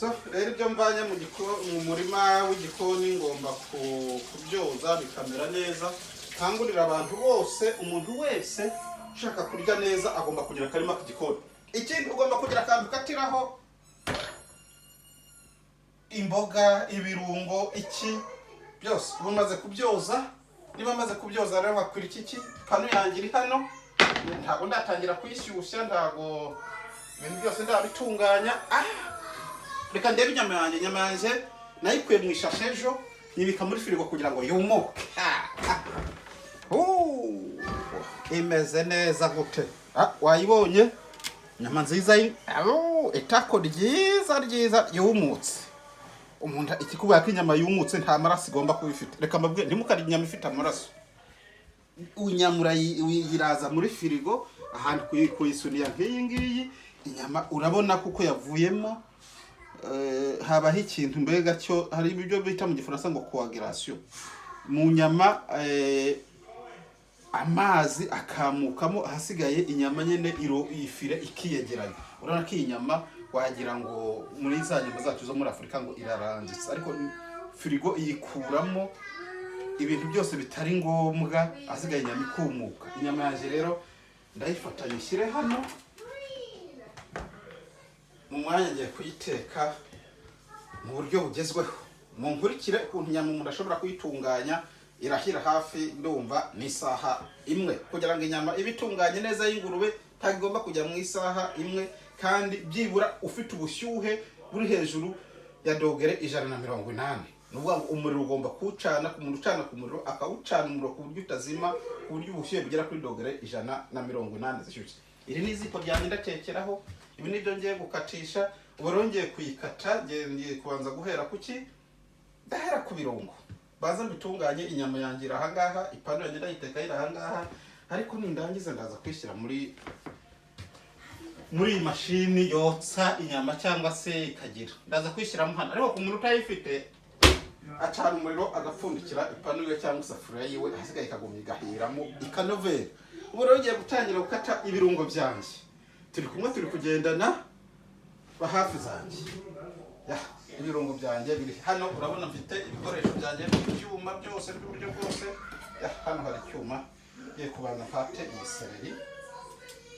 So rero ibyo mvanye mu murima w'igikoni ngomba kubyoza bikamera neza. Kangurira abantu bose, umuntu wese ushaka kurya neza agomba kugira akarima k'igikoni. Ikindi ugomba kugira akantu katiraho imboga, ibirungo, iki byose umaze kubyoza. Niba maze kubyoza rero bakwira iki pano yanjye iri hano, ntabwo ndatangira kuyishyushya, ntabwo ibintu byose ndabitunganya. Reka ndebe inyama yanjye nayikuye mu ishashe ejo nyibika muri firigo kugira ngo yumuke. Imeze neza gute? Wayibonye? Inyama nziza itako ryiza yumutse. Umuntu ikikubaye ko inyama yumutse nta maraso igomba kuba ifite. Reka mbabwire ntimukarya inyama ifite amaraso. Unyamura yiraza muri firigo ahantu kuyisuniya nk'iyi ngiyi, inyama urabona kuko yavuyemo habaho ikintu mbega cyo hari ibyo bita mu gifaransa ngo coagulation. Mu nyama amazi akamukamo, ahasigaye inyama nyene ifire ikiyegeranya. Urabona ko iyi nyama wagira ngo muri za nyama zacu zo muri Afrika ngo iraranzitse, ariko firigo iyikuramo ibintu byose bitari ngombwa, ahasigaye inyama ikumuka. Inyama yaje rero ndayifatanya ishyire hano. Mu mwanya ngiye kuyiteka mu buryo bugezweho. Mu nkurikire ukuntu inyama umuntu ashobora kuyitunganya. Irahira hafi ndumva ni isaha imwe kugira ngo inyama ibitunganye neza y'ingurube tagomba kujya mu isaha imwe, kandi byibura ufite ubushyuhe buri hejuru ya dogere 180. Nuvuga ngo umuriro ugomba kucana, ku muntu ucana ku muriro akawucana umuriro ku buryo utazima, ku buryo ubushyuhe bugera kuri dogere 180 zishyushye. Iri ni iziko ryanjye ndatekeraho. Ibi nibyo ngiye gukatisha. Ubarongeye kuyikata, ngiye kubanza guhera kuki? Ndahera ku birungo. Baza mbitunganye. Inyama yanjye iri ahangaha, ipanu yanjye ndayiteka iri ahangaha, ariko nindangiza ndaza kwishyira muri mashini yotsa inyama cyangwa se ikagira. Ndaza kwishyiramo hano, ariko ku muntu utayifite acana umuriro agapfundikira ipanu ye cyangwa isafuriya yiwe, ahasigaye ikagumya igahiramo ikanovera. Ubu rero ngiye gutangira gukata ibirungo byanjye. Turi kumwe, turi kugendana hafi zanjye. Ibirungo byanjye biri hano. Urabona mfite ibikoresho byanjye by'icyuma byose by'uburyo bwose. Hano hari icyuma. Ngiye kubanza mfate iyi seleri.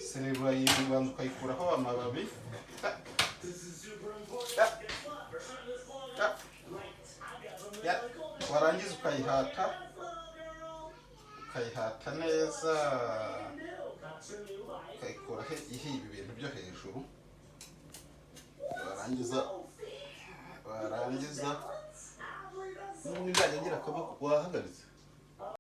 Seleri urayibanza ukayikuraho amababi. Warangiza ukayihata neza, ukayikuraho ihiba ibintu byo hejuru. Warangiza n'ubundi ndajya ngira akaboko wahagaritse.